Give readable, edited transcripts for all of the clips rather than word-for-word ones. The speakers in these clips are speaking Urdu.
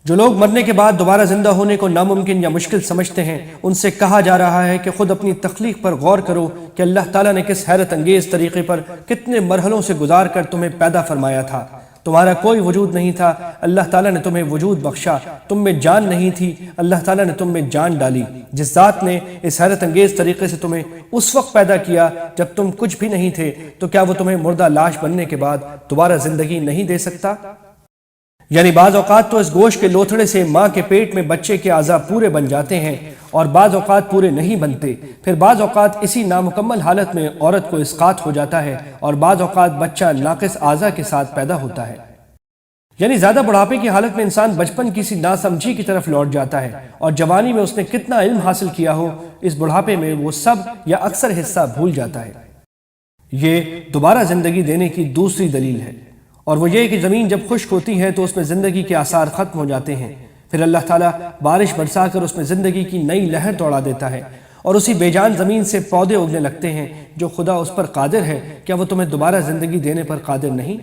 جو لوگ مرنے کے بعد دوبارہ زندہ ہونے کو ناممکن یا مشکل سمجھتے ہیں، ان سے کہا جا رہا ہے کہ خود اپنی تخلیق پر غور کرو کہ اللہ تعالیٰ نے کس حیرت انگیز طریقے پر کتنے مرحلوں سے گزار کر تمہیں پیدا فرمایا تھا۔ تمہارا کوئی وجود نہیں تھا، اللہ تعالیٰ نے تمہیں وجود بخشا۔ تم میں جان نہیں تھی، اللہ تعالیٰ نے تم میں جان ڈالی۔ جس ذات نے اس حیرت انگیز طریقے سے تمہیں اس وقت پیدا کیا جب تم کچھ بھی نہیں تھے، تو کیا وہ تمہیں مردہ لاش بننے کے بعد دوبارہ زندگی نہیں دے سکتا؟ یعنی بعض اوقات تو اس گوشت کے لوتھڑے سے ماں کے پیٹ میں بچے کے اعضاء پورے بن جاتے ہیں اور بعض اوقات پورے نہیں بنتے، پھر بعض اوقات اسی نامکمل حالت میں عورت کو اسقاط ہو جاتا ہے اور بعض اوقات بچہ ناقص اعضاء کے ساتھ پیدا ہوتا ہے۔ یعنی زیادہ بڑھاپے کی حالت میں انسان بچپن کسی ناسمجھی کی طرف لوٹ جاتا ہے، اور جوانی میں اس نے کتنا علم حاصل کیا ہو، اس بڑھاپے میں وہ سب یا اکثر حصہ بھول جاتا ہے۔ یہ دوبارہ زندگی دینے کی دوسری دلیل ہے، اور وہ یہ کہ زمین جب خشک ہوتی ہے تو اس میں زندگی کے آثار ختم ہو جاتے ہیں، پھر اللہ تعالیٰ بارش برسا کر اس میں زندگی کی نئی لہر دوڑا دیتا ہے، اور اسی بے جان زمین سے پودے اگنے لگتے ہیں۔ جو خدا اس پر قادر ہے، کیا وہ تمہیں دوبارہ زندگی دینے پر قادر نہیں؟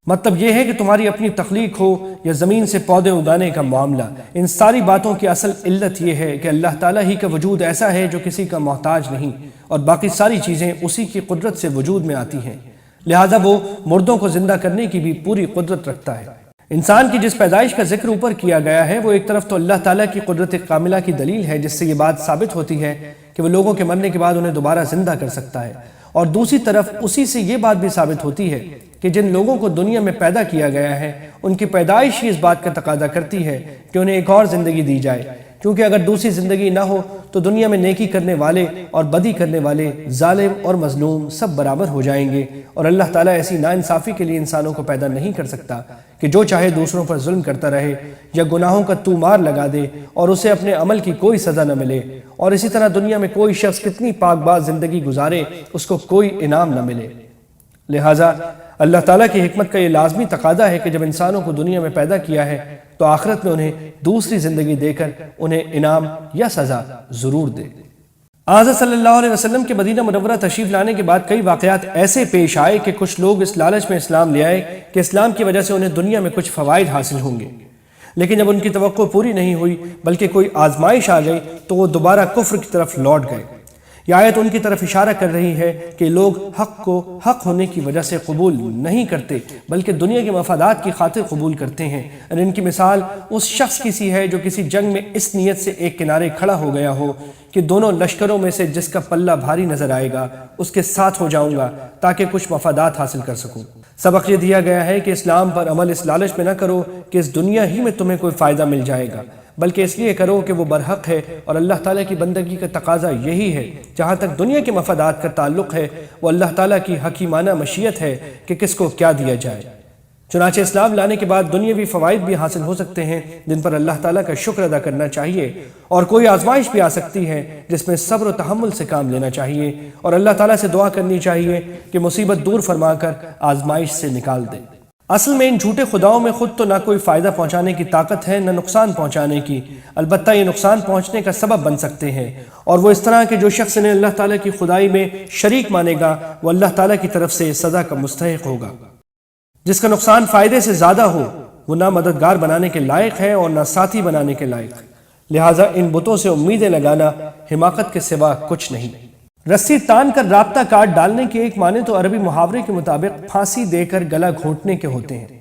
مطلب یہ ہے کہ تمہاری اپنی تخلیق ہو یا زمین سے پودے اگانے کا معاملہ، ان ساری باتوں کی اصل علت یہ ہے کہ اللہ تعالیٰ ہی کا وجود ایسا ہے جو کسی کا محتاج نہیں، اور باقی ساری چیزیں اسی کی قدرت سے وجود میں آتی ہیں، لہذا وہ مردوں کو زندہ کرنے کی بھی پوری قدرت رکھتا ہے۔ انسان کی جس پیدائش کا ذکر اوپر کیا گیا ہے، وہ ایک طرف تو اللہ تعالیٰ کی قدرت کاملہ کی دلیل ہے، جس سے یہ بات ثابت ہوتی ہے کہ وہ لوگوں کے مرنے کے بعد انہیں دوبارہ زندہ کر سکتا ہے، اور دوسری طرف اسی سے یہ بات بھی ثابت ہوتی ہے کہ جن لوگوں کو دنیا میں پیدا کیا گیا ہے، ان کی پیدائش ہی اس بات کا تقاضا کرتی ہے کہ انہیں ایک اور زندگی دی جائے، کیونکہ اگر دوسری زندگی نہ ہو تو دنیا میں نیکی کرنے والے اور بدی کرنے والے، ظالم اور مظلوم سب برابر ہو جائیں گے، اور اللہ تعالیٰ ایسی ناانصافی کے لیے انسانوں کو پیدا نہیں کر سکتا کہ جو چاہے دوسروں پر ظلم کرتا رہے یا گناہوں کا تومار لگا دے اور اسے اپنے عمل کی کوئی سزا نہ ملے، اور اسی طرح دنیا میں کوئی شخص کتنی پاک باز زندگی گزارے اس کو کوئی انعام نہ ملے۔ لہٰذا اللہ تعالیٰ کی حکمت کا یہ لازمی تقاضا ہے کہ جب انسانوں کو دنیا میں پیدا کیا ہے تو آخرت میں انہیں دوسری زندگی دے کر انہیں انعام یا سزا ضرور دے۔ حضرت صلی اللہ علیہ وسلم کے مدینہ منورہ تشریف لانے کے بعد کئی واقعات ایسے پیش آئے کہ کچھ لوگ اس لالچ میں اسلام لے آئے کہ اسلام کی وجہ سے انہیں دنیا میں کچھ فوائد حاصل ہوں گے، لیکن جب ان کی توقع پوری نہیں ہوئی بلکہ کوئی آزمائش آ گئی تو وہ دوبارہ کفر کی طرف لوٹ گئے۔ یہ آیت ان کی طرف اشارہ کر رہی ہے کہ لوگ حق کو حق ہونے کی وجہ سے قبول نہیں کرتے بلکہ دنیا کے مفادات کی خاطر قبول کرتے ہیں، اور ان کی مثال اس شخص کی سی ہے جو کسی جنگ میں اس نیت سے ایک کنارے کھڑا ہو گیا ہو کہ دونوں لشکروں میں سے جس کا پلہ بھاری نظر آئے گا اس کے ساتھ ہو جاؤں گا تاکہ کچھ مفادات حاصل کر سکوں۔ سبق یہ دیا گیا ہے کہ اسلام پر عمل اس لالچ میں نہ کرو کہ اس دنیا ہی میں تمہیں کوئی فائدہ مل جائے گا، بلکہ اس لیے کرو کہ وہ برحق ہے، اور اللہ تعالیٰ کی بندگی کا تقاضا یہی ہے۔ جہاں تک دنیا کے مفادات کا تعلق ہے، وہ اللہ تعالیٰ کی حکیمانہ مشیت ہے کہ کس کو کیا دیا جائے۔ چنانچہ اسلام لانے کے بعد دنیاوی فوائد بھی حاصل ہو سکتے ہیں جن پر اللہ تعالیٰ کا شکر ادا کرنا چاہیے، اور کوئی آزمائش بھی آ سکتی ہے جس میں صبر و تحمل سے کام لینا چاہیے، اور اللہ تعالیٰ سے دعا کرنی چاہیے کہ مصیبت دور فرما کر آزمائش سے نکال دے۔ اصل میں ان جھوٹے خداؤں میں خود تو نہ کوئی فائدہ پہنچانے کی طاقت ہے نہ نقصان پہنچانے کی، البتہ یہ نقصان پہنچنے کا سبب بن سکتے ہیں، اور وہ اس طرح کہ جو شخص انہیں اللہ تعالیٰ کی خدائی میں شریک مانے گا وہ اللہ تعالیٰ کی طرف سے سزا کا مستحق ہوگا۔ جس کا نقصان فائدے سے زیادہ ہو وہ نہ مددگار بنانے کے لائق ہے اور نہ ساتھی بنانے کے لائق، لہٰذا ان بتوں سے امیدیں لگانا حماقت کے سوا کچھ نہیں۔ رسی تان کر رابطہ کاٹ ڈالنے کے ایک معنی تو عربی محاورے کے مطابق پھانسی دے کر گلا گھونٹنے کے ہوتے ہیں۔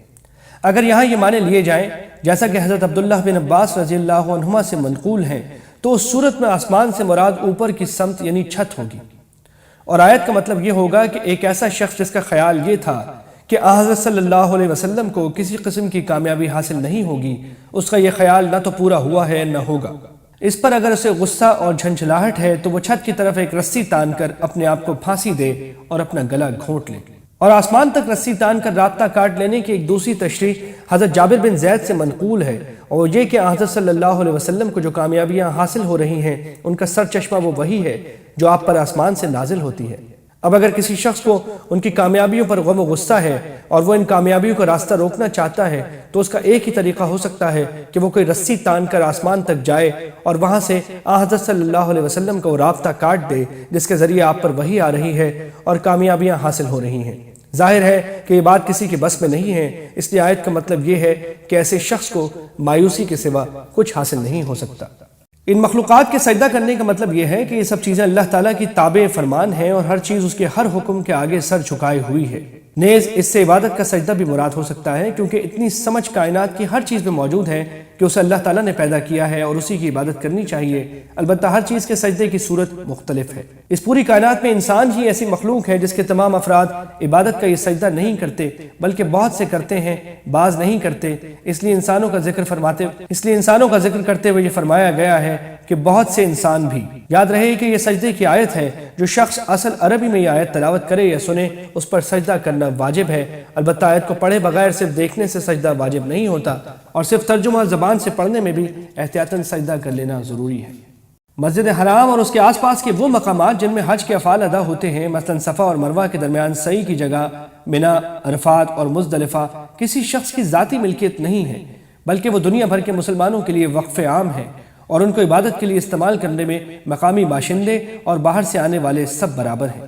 اگر یہاں یہ معنی لیے جائیں جیسا کہ حضرت عبداللہ بن عباس رضی اللہ عنہما سے منقول ہیں تو اس صورت میں آسمان سے مراد اوپر کی سمت یعنی چھت ہوگی، اور آیت کا مطلب یہ ہوگا کہ ایک ایسا شخص جس کا خیال یہ تھا کہ حضرت صلی اللہ علیہ وسلم کو کسی قسم کی کامیابی حاصل نہیں ہوگی، اس کا یہ خیال نہ تو پورا ہوا ہے نہ ہوگا۔ اس پر اگر اسے غصہ اور جھنجھلاہٹ ہے تو وہ چھت کی طرف ایک رسی تان کر اپنے آپ کو پھانسی دے اور اپنا گلا گھونٹ لے۔ اور آسمان تک رسی تان کر رابطہ کاٹ لینے کی ایک دوسری تشریح حضرت جابر بن زید سے منقول ہے، اور یہ کہ حضرت صلی اللہ علیہ وسلم کو جو کامیابیاں حاصل ہو رہی ہیں ان کا سر چشمہ وہ وہی ہے جو آپ پر آسمان سے نازل ہوتی ہے۔ اب اگر کسی شخص کو ان کی کامیابیوں پر غم و غصہ ہے اور وہ ان کامیابیوں کا راستہ روکنا چاہتا ہے تو اس کا ایک ہی طریقہ ہو سکتا ہے کہ وہ کوئی رسی تان کر آسمان تک جائے اور وہاں سے حضرت صلی اللہ علیہ وسلم کا وہ رابطہ کاٹ دے جس کے ذریعے آپ پر وحی آ رہی ہے اور کامیابیاں حاصل ہو رہی ہیں۔ ظاہر ہے کہ یہ بات کسی کے بس میں نہیں ہے، اس لیے آیت کا مطلب یہ ہے کہ ایسے شخص کو مایوسی کے سوا کچھ حاصل نہیں ہو سکتا۔ ان مخلوقات کے سجدہ کرنے کا مطلب یہ ہے کہ یہ سب چیزیں اللہ تعالیٰ کی تابع فرمان ہیں اور ہر چیز اس کے ہر حکم کے آگے سر جھکائے ہوئی ہے۔ نیز اس سے عبادت کا سجدہ بھی مراد ہو سکتا ہے، کیونکہ اتنی سمجھ کائنات کی ہر چیز میں موجود ہے کہ اسے اللہ تعالیٰ نے پیدا کیا ہے اور اسی کی عبادت کرنی چاہیے، البتہ ہر چیز کے سجدے کی صورت مختلف ہے۔ اس پوری کائنات میں انسان ہی ایسی مخلوق ہے جس کے تمام افراد عبادت کا یہ سجدہ نہیں کرتے، بلکہ بہت سے کرتے ہیں، بعض نہیں کرتے، اس لیے انسانوں کا ذکر کرتے ہوئے یہ فرمایا گیا ہے کہ بہت سے انسان بھی۔ یاد رہے کہ یہ سجدے کی آیت ہے، جو شخص اصل عربی میں یہ آیت تلاوت کرے یا سنے اس پر سجدہ کرنا واجب ہے، البتہ آیت کو پڑھے بغیر صرف دیکھنے سے سجدہ واجب نہیں ہوتا، اور صرف ترجمہ زبان سے پڑھنے میں بھی احتیاطاً سجدہ کر لینا ضروری ہے۔ مسجد حرام اور اس کے آس پاس کے وہ مقامات جن میں حج کے افعال ادا ہوتے ہیں، مثلا صفا اور مروہ کے درمیان سعی کی جگہ منا، عرفات اور مزدلفہ، کسی شخص کی ذاتی ملکیت نہیں ہے، بلکہ وہ دنیا بھر کے مسلمانوں کے لیے وقف عام ہے، اور ان کو عبادت کے لیے استعمال کرنے میں مقامی باشندے اور باہر سے آنے والے سب برابر ہیں۔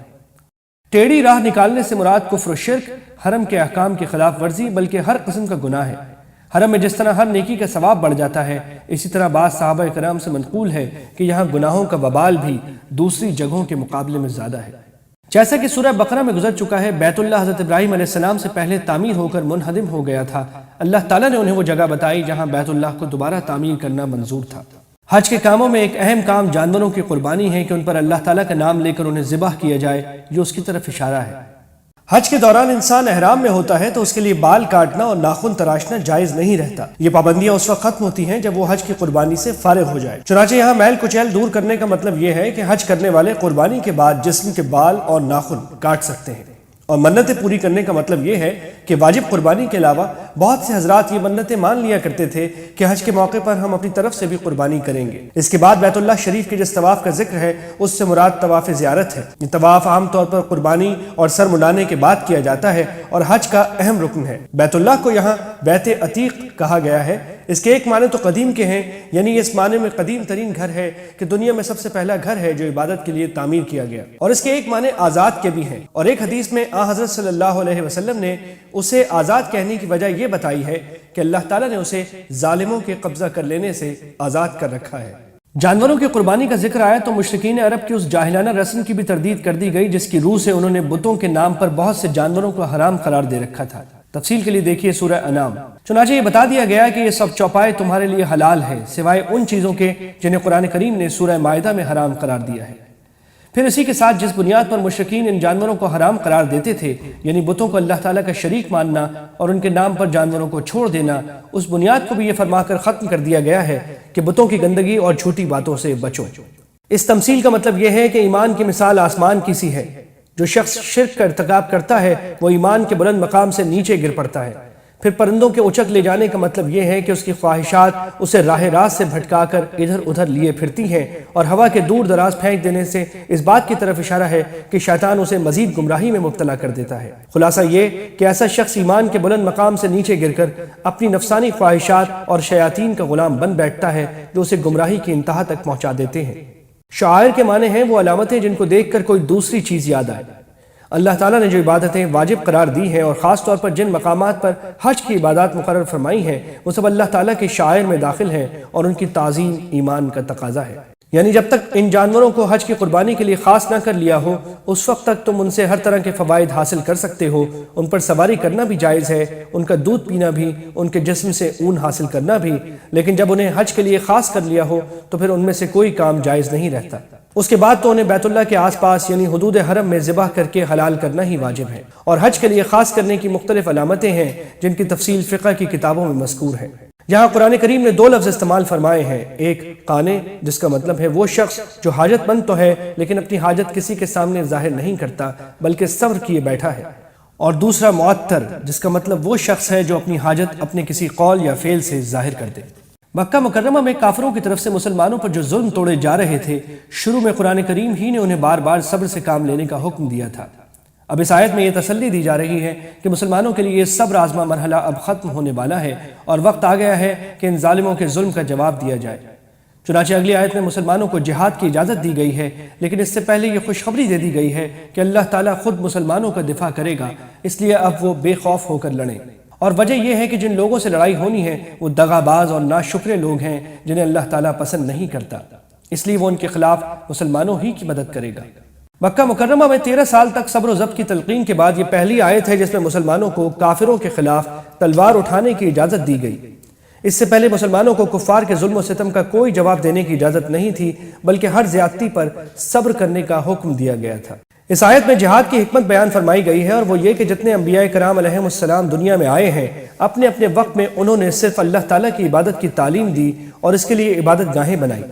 ٹیڑھی راہ نکالنے سے مراد کفر و شرک، حرم کے احکام کی خلاف ورزی، بلکہ ہر قسم کا گناہ ہے۔ حرم میں جس طرح ہر نیکی کا ثواب بڑھ جاتا ہے، اسی طرح بعض صحابہ کرام سے منقول ہے کہ یہاں گناہوں کا وبال بھی دوسری جگہوں کے مقابلے میں زیادہ ہے۔ جیسا کہ سورہ بقرہ میں گزر چکا ہے، بیت اللہ حضرت ابراہیم علیہ السلام سے پہلے تعمیر ہو کر منہدم ہو گیا تھا۔ اللہ تعالیٰ نے انہیں وہ جگہ بتائی جہاں بیت اللہ کو دوبارہ تعمیر کرنا منظور تھا۔ حج کے کاموں میں ایک اہم کام جانوروں کی قربانی ہے کہ ان پر اللہ تعالیٰ کا نام لے کر انہیں ذبح کیا جائے، جو اس کی طرف اشارہ ہے۔ حج کے دوران انسان احرام میں ہوتا ہے تو اس کے لیے بال کاٹنا اور ناخن تراشنا جائز نہیں رہتا۔ یہ پابندیاں اس وقت ختم ہوتی ہیں جب وہ حج کی قربانی سے فارغ ہو جائے۔ چنانچہ یہاں میل کچیل دور کرنے کا مطلب یہ ہے کہ حج کرنے والے قربانی کے بعد جسم کے بال اور ناخن کاٹ سکتے ہیں، اور منتیں پوری کرنے کا مطلب یہ ہے کہ واجب قربانی کے علاوہ بہت سے حضرات یہ منتیں مان لیا کرتے تھے کہ حج کے موقع پر ہم اپنی طرف سے بھی قربانی کریں گے۔ اس کے بعد بیت اللہ شریف کے جس طواف کا ذکر ہے اس سے مراد طواف زیارت ہے۔ یہ طواف عام طور پر قربانی اور سر منڈانے کے بعد کیا جاتا ہے اور حج کا اہم رکن ہے۔ بیت اللہ کو یہاں بیت عتیق کہا گیا ہے۔ اس کے ایک معنی تو قدیم کے ہیں، یعنی اس معنی میں قدیم ترین گھر ہے کہ دنیا میں سب سے پہلا گھر ہے جو عبادت کے لیے تعمیر کیا گیا، اور اس کے ایک معنی آزاد کے بھی ہیں۔ اور ایک حدیث میں حضرت صلی اللہ علیہ وسلم نے اسے آزاد کہنے کی وجہ یہ بتائی ہے کہ اللہ تعالیٰ نے اسے ظالموں کے قبضہ کر لینے سے آزاد کر رکھا ہے۔ جانوروں کی قربانی کا ذکر آیا تو مشرکین عرب کی اس جاہلانہ رسم کی بھی تردید کر دی گئی جس کی روح سے انہوں نے بتوں کے نام پر بہت سے جانوروں کو حرام قرار دے رکھا تھا۔ تفصیل کے لیے دیکھیے سورہ انعام۔ چنانچہ یہ بتا دیا گیا کہ یہ سب چوپائے تمہارے لیے حلال ہے سوائے ان چیزوں کے جنہیں قرآن کریم نے سورہ مائدہ میں حرام قرار دیا ہے۔ پھر اسی کے ساتھ جس بنیاد پر مشرکین ان جانوروں کو حرام قرار دیتے تھے، یعنی بتوں کو اللہ تعالیٰ کا شریک ماننا اور ان کے نام پر جانوروں کو چھوڑ دینا، اس بنیاد کو بھی یہ فرما کر ختم کر دیا گیا ہے کہ بتوں کی گندگی اور جھوٹی باتوں سے بچو۔ اس تمثیل کا مطلب یہ ہے کہ ایمان کی مثال آسمان کی سی ہے۔ جو شخص شرک کا ارتکاب کرتا ہے وہ ایمان کے بلند مقام سے نیچے گر پڑتا ہے۔ پھر پرندوں کے اچک لے جانے کا مطلب یہ ہے کہ اس کی خواہشات اسے راہ راست سے بھٹکا کر ادھر ادھر لیے پھرتی ہیں، اور ہوا کے دور دراز پھینک دینے سے اس بات کی طرف اشارہ ہے کہ شیطان اسے مزید گمراہی میں مبتلا کر دیتا ہے۔ خلاصہ یہ کہ ایسا شخص ایمان کے بلند مقام سے نیچے گر کر اپنی نفسانی خواہشات اور شیاطین کا غلام بن بیٹھتا ہے جو اسے گمراہی کی انتہا تک پہنچا دیتے ہیں۔ شعائر کے معنی ہیں وہ علامتیں جن کو دیکھ کر کوئی دوسری چیز یاد آئے۔ اللہ تعالیٰ نے جو عبادتیں واجب قرار دی ہیں اور خاص طور پر جن مقامات پر حج کی عبادات مقرر فرمائی ہیں وہ سب اللہ تعالیٰ کے شعائر میں داخل ہیں اور ان کی تعظیم ایمان کا تقاضا ہے۔ یعنی جب تک ان جانوروں کو حج کی قربانی کے لیے خاص نہ کر لیا ہو اس وقت تک تم ان سے ہر طرح کے فوائد حاصل کر سکتے ہو۔ ان پر سواری کرنا بھی جائز ہے، ان کا دودھ پینا بھی، ان کے جسم سے اون حاصل کرنا بھی، لیکن جب انہیں حج کے لیے خاص کر لیا ہو تو پھر ان میں سے کوئی کام جائز نہیں رہتا۔ اس کے بعد تو انہیں بیت اللہ کے آس پاس یعنی حدود حرم میں ذبح کر کے حلال کرنا ہی واجب ہے۔ اور حج کے لیے خاص کرنے کی مختلف علامتیں ہیں جن کی تفصیل فقہ کی کتابوں میں مذکور ہے۔ یہاں قرآن کریم نے دو لفظ استعمال فرمائے ہیں، ایک قانے جس کا مطلب ہے وہ شخص جو حاجت مند تو ہے لیکن اپنی حاجت کسی کے سامنے ظاہر نہیں کرتا بلکہ صبر کیے بیٹھا ہے، اور دوسرا معطر جس کا مطلب وہ شخص ہے جو اپنی حاجت اپنے کسی قول یا فعل سے ظاہر کر دے۔ مکہ مکرمہ میں کافروں کی طرف سے مسلمانوں پر جو ظلم توڑے جا رہے تھے، شروع میں قرآن کریم ہی نے انہیں بار بار صبر سے کام لینے کا حکم دیا تھا۔ اب اس آیت میں یہ تسلی دی جا رہی ہے کہ مسلمانوں کے لیے یہ صبر آزما مرحلہ اب ختم ہونے والا ہے اور وقت آ گیا ہے کہ ان ظالموں کے ظلم کا جواب دیا جائے۔ چنانچہ اگلی آیت میں مسلمانوں کو جہاد کی اجازت دی گئی ہے، لیکن اس سے پہلے یہ خوشخبری دے دی گئی ہے کہ اللہ تعالیٰ خود مسلمانوں کا دفاع کرے گا، اس لیے اب وہ بے خوف ہو کر لڑیں۔ اور وجہ یہ ہے کہ جن لوگوں سے لڑائی ہونی ہے وہ دغا باز اور ناشکرے لوگ ہیں جنہیں اللہ تعالیٰ پسند نہیں کرتا، اس لیے وہ ان کے خلاف مسلمانوں ہی کی مدد کرے گا۔ مکہ مکرمہ میں 13 سال تک صبر و ضبط کی تلقین کے بعد یہ پہلی آیت ہے جس میں مسلمانوں کو کافروں کے خلاف تلوار اٹھانے کی اجازت دی گئی۔ اس سے پہلے مسلمانوں کو کفار کے ظلم و ستم کا کوئی جواب دینے کی اجازت نہیں تھی، بلکہ ہر زیادتی پر صبر کرنے کا حکم دیا گیا تھا۔ اس آیت میں جہاد کی حکمت بیان فرمائی گئی ہے، اور وہ یہ کہ جتنے انبیاء کرام علیہم السلام دنیا میں آئے ہیں، اپنے اپنے وقت میں انہوں نے صرف اللہ تعالیٰ کی عبادت کی تعلیم دی اور اس کے لیے عبادت گاہیں بنائی۔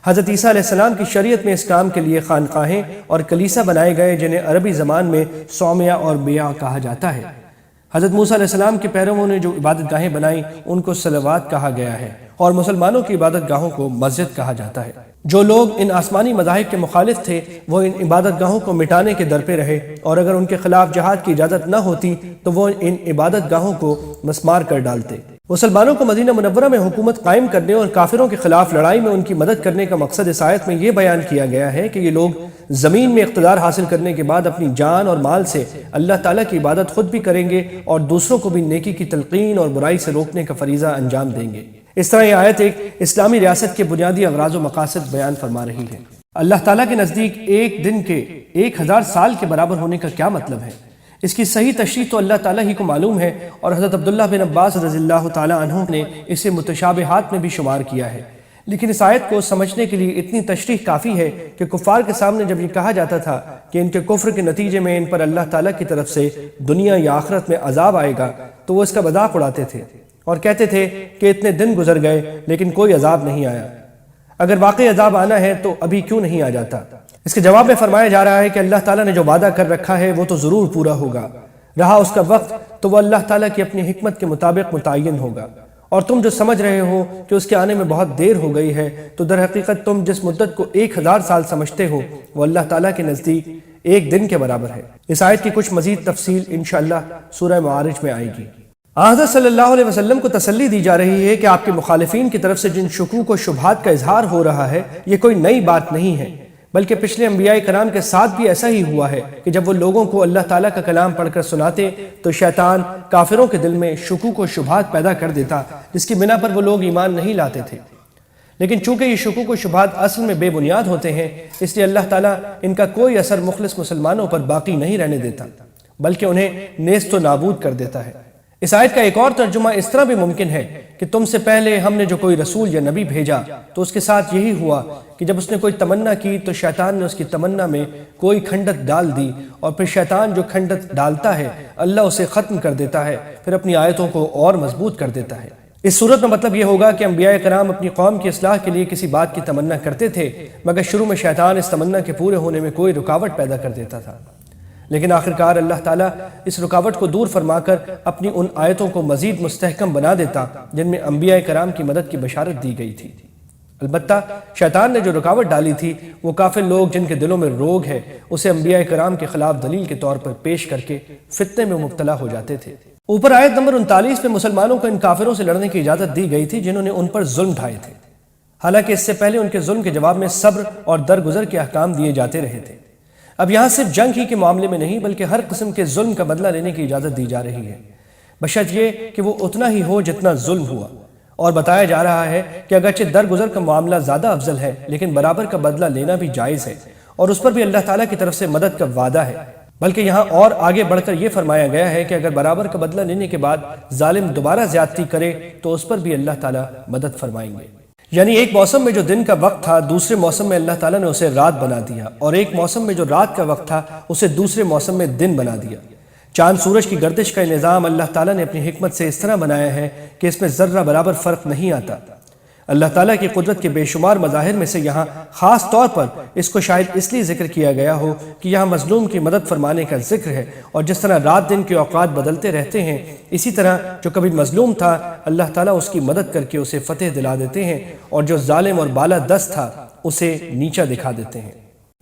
حضرت عیسیٰ علیہ السلام کی شریعت میں اس کام کے لیے خانقاہیں اور کلیسا بنائے گئے، جنہیں عربی زبان میں صومعہ اور بیع کہا جاتا ہے۔ حضرت موسیٰ علیہ السلام کے پیرووں نے جو عبادت گاہیں بنائیں ان کو صلوات کہا گیا ہے، اور مسلمانوں کی عبادت گاہوں کو مسجد کہا جاتا ہے۔ جو لوگ ان آسمانی مذاہب کے مخالف تھے وہ ان عبادت گاہوں کو مٹانے کے در پہ رہے، اور اگر ان کے خلاف جہاد کی اجازت نہ ہوتی تو وہ ان عبادت گاہوں کو مسمار کر ڈالتے۔ مسلمانوں کو مدینہ منورہ میں حکومت قائم کرنے اور کافروں کے خلاف لڑائی میں ان کی مدد کرنے کا مقصد اس آیت میں یہ بیان کیا گیا ہے کہ یہ لوگ زمین میں اقتدار حاصل کرنے کے بعد اپنی جان اور مال سے اللہ تعالیٰ کی عبادت خود بھی کریں گے اور دوسروں کو بھی نیکی کی تلقین اور برائی سے روکنے کا فریضہ انجام دیں گے۔ اس طرح یہ آیت ایک اسلامی ریاست کے بنیادی اغراض و مقاصد بیان فرما رہی ہے۔ اللہ تعالیٰ کے نزدیک ایک دن کے 1000 سال کے برابر ہونے کا کیا مطلب ہے؟ اس کی صحیح تشریح تو اللہ تعالیٰ ہی کو معلوم ہے، اور حضرت عبداللہ بن عباس رضی اللہ تعالیٰ عنہ نے اسے متشابہات میں بھی شمار کیا ہے۔ لیکن اس آیت کو سمجھنے کے لیے اتنی تشریح کافی ہے کہ کفار کے سامنے جب یہ کہا جاتا تھا کہ ان کے کفر کے نتیجے میں ان پر اللہ تعالیٰ کی طرف سے دنیا یا آخرت میں عذاب آئے گا تو وہ اس کا مذاق اڑاتے تھے اور کہتے تھے کہ اتنے دن گزر گئے لیکن کوئی عذاب نہیں آیا، اگر واقعی عذاب آنا ہے تو ابھی کیوں نہیں آ جاتا؟ اس کے جواب میں فرمایا جا رہا ہے کہ اللہ تعالیٰ نے جو وعدہ کر رکھا ہے وہ تو ضرور پورا ہوگا، رہا اس کا وقت تو وہ اللہ تعالیٰ کی اپنی حکمت کے مطابق متعین ہوگا، اور تم جو سمجھ رہے ہو کہ اس کے آنے میں بہت دیر ہو گئی ہے تو در حقیقت تم جس مدت کو 1000 سال سمجھتے ہو وہ اللہ تعالیٰ کے نزدیک ایک دن کے برابر ہے۔ اس آیت کی کچھ مزید تفصیل انشاءاللہ سورہ معارج میں آئے گی۔ حضرت صلی اللہ علیہ وسلم کو تسلی دی جا رہی ہے کہ آپ کے مخالفین کی طرف سے جن شکوک و شبہات کا اظہار ہو رہا ہے یہ کوئی نئی بات نہیں ہے، بلکہ پچھلے انبیاء کرام کے ساتھ بھی ایسا ہی ہوا ہے کہ جب وہ لوگوں کو اللہ تعالیٰ کا کلام پڑھ کر سناتے تو شیطان کافروں کے دل میں شکوک و شبہات پیدا کر دیتا، جس کی بنا پر وہ لوگ ایمان نہیں لاتے تھے۔ لیکن چونکہ یہ شکوک و شبہات اصل میں بے بنیاد ہوتے ہیں، اس لیے اللہ تعالیٰ ان کا کوئی اثر مخلص مسلمانوں پر باقی نہیں رہنے دیتا، بلکہ انہیں نیست و نابود کر دیتا ہے۔ اس آیت کا ایک اور ترجمہ اس طرح بھی ممکن ہے کہ تم سے پہلے ہم نے جو کوئی رسول یا نبی بھیجا تو اس کے ساتھ یہی ہوا کہ جب اس نے کوئی تمنا کی تو شیطان نے اس کی تمنا میں کوئی کھنڈت ڈال دی، اور پھر شیطان جو کھنڈت ڈالتا ہے اللہ اسے ختم کر دیتا ہے، پھر اپنی آیتوں کو اور مضبوط کر دیتا ہے۔ اس صورت میں مطلب یہ ہوگا کہ انبیاء کرام اپنی قوم کی اصلاح کے لیے کسی بات کی تمنا کرتے تھے، مگر شروع میں شیطان اس تمنا کے پورے ہونے میں کوئی رکاوٹ پیدا کر دیتا تھا، لیکن آخرکار اللہ تعالیٰ اس رکاوٹ کو دور فرما کر اپنی ان آیتوں کو مزید مستحکم بنا دیتا جن میں انبیاء کرام کی مدد کی بشارت دی گئی تھی۔ البتہ شیطان نے جو رکاوٹ ڈالی تھی وہ کافر لوگ جن کے دلوں میں روگ ہے اسے انبیاء کرام کے خلاف دلیل کے طور پر پیش کر کے فتنے میں مبتلا ہو جاتے تھے۔ اوپر آیت نمبر 39 میں مسلمانوں کو ان کافروں سے لڑنے کی اجازت دی گئی تھی جنہوں نے ان پر ظلم ڈھائے تھے، حالانکہ اس سے پہلے ان کے ظلم کے جواب میں صبر اور درگزر کے احکام دیے جاتے رہے تھے۔ اب یہاں صرف جنگ ہی کے معاملے میں نہیں بلکہ ہر قسم کے ظلم کا بدلہ لینے کی اجازت دی جا رہی ہے، بشرط یہ کہ وہ اتنا ہی ہو جتنا ظلم ہوا، اور بتایا جا رہا ہے کہ اگرچہ درگزر کا معاملہ زیادہ افضل ہے لیکن برابر کا بدلہ لینا بھی جائز ہے، اور اس پر بھی اللہ تعالیٰ کی طرف سے مدد کا وعدہ ہے۔ بلکہ یہاں اور آگے بڑھ کر یہ فرمایا گیا ہے کہ اگر برابر کا بدلہ لینے کے بعد ظالم دوبارہ زیادتی کرے تو اس پر بھی اللہ تعالیٰ مدد فرمائیں گے۔ یعنی ایک موسم میں جو دن کا وقت تھا دوسرے موسم میں اللہ تعالیٰ نے اسے رات بنا دیا، اور ایک موسم میں جو رات کا وقت تھا اسے دوسرے موسم میں دن بنا دیا۔ چاند سورج کی گردش کا نظام اللہ تعالیٰ نے اپنی حکمت سے اس طرح بنایا ہے کہ اس میں ذرہ برابر فرق نہیں آتا۔ اللہ تعالیٰ کی قدرت کے بے شمار مظاہر میں سے یہاں خاص طور پر اس کو شاید اس لیے ذکر کیا گیا ہو کہ یہاں مظلوم کی مدد فرمانے کا ذکر ہے، اور جس طرح رات دن کے اوقات بدلتے رہتے ہیں اسی طرح جو کبھی مظلوم تھا اللہ تعالیٰ اس کی مدد کر کے اسے فتح دلا دیتے ہیں، اور جو ظالم اور بالا دست تھا اسے نیچا دکھا دیتے ہیں۔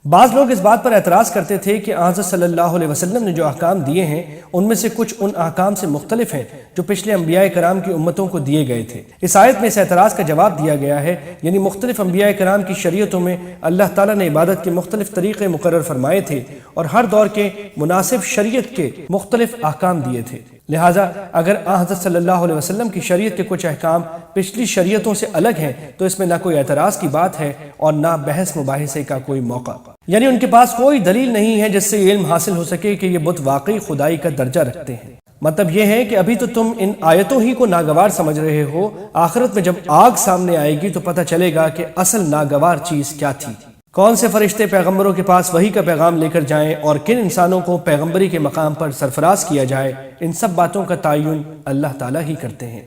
بعض لوگ اس بات پر اعتراض کرتے تھے کہ حضرت صلی اللہ علیہ وسلم نے جو احکام دیے ہیں ان میں سے کچھ ان احکام سے مختلف ہیں جو پچھلے انبیاء کرام کی امتوں کو دیے گئے تھے۔ اس آیت میں اس اعتراض کا جواب دیا گیا ہے، یعنی مختلف انبیاء کرام کی شریعتوں میں اللہ تعالیٰ نے عبادت کے مختلف طریقے مقرر فرمائے تھے اور ہر دور کے مناسب شریعت کے مختلف احکام دیے تھے۔ لہٰذا اگر حضرت صلی اللہ علیہ وسلم کی شریعت کے کچھ احکام پچھلی شریعتوں سے الگ ہیں تو اس میں نہ کوئی اعتراض کی بات ہے اور نہ بحث مباحثے کا کوئی موقع، یعنی ان کے پاس کوئی دلیل نہیں ہے جس سے یہ علم حاصل ہو سکے کہ یہ بت واقعی خدائی کا درجہ رکھتے ہیں۔ مطلب یہ ہے کہ ابھی تو تم ان آیتوں ہی کو ناگوار سمجھ رہے ہو، آخرت میں جب آگ سامنے آئے گی تو پتہ چلے گا کہ اصل ناگوار چیز کیا تھی۔ کون سے فرشتے پیغمبروں کے پاس وحی کا پیغام لے کر جائیں اور کن انسانوں کو پیغمبری کے مقام پر سرفراز کیا جائے، ان سب باتوں کا تعین اللہ تعالیٰ ہی کرتے ہیں۔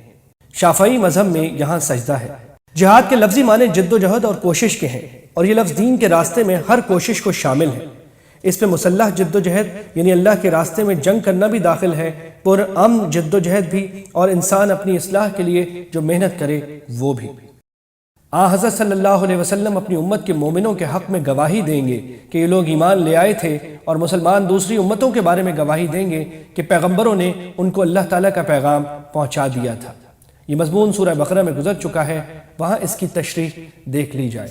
شافعی مذہب میں یہاں سجدہ ہے۔ جہاد کے لفظی معنی جد و جہد اور کوشش کے ہیں، اور یہ لفظ دین کے راستے میں ہر کوشش کو شامل ہے۔ اس پہ مسلح جد و جہد یعنی اللہ کے راستے میں جنگ کرنا بھی داخل ہے، پرامن جد و جہد بھی، اور انسان اپنی اصلاح کے لیے جو محنت کرے وہ بھی۔ حضرت صلی اللہ علیہ وسلم اپنی امت کے مومنوں کے حق میں گواہی دیں گے کہ یہ لوگ ایمان لے آئے تھے، اور مسلمان دوسری امتوں کے بارے میں گواہی دیں گے کہ پیغمبروں نے ان کو اللہ تعالیٰ کا پیغام پہنچا دیا تھا۔ یہ مضمون سورہ بقرہ میں گزر چکا ہے، وہاں اس کی تشریح دیکھ لی جائے۔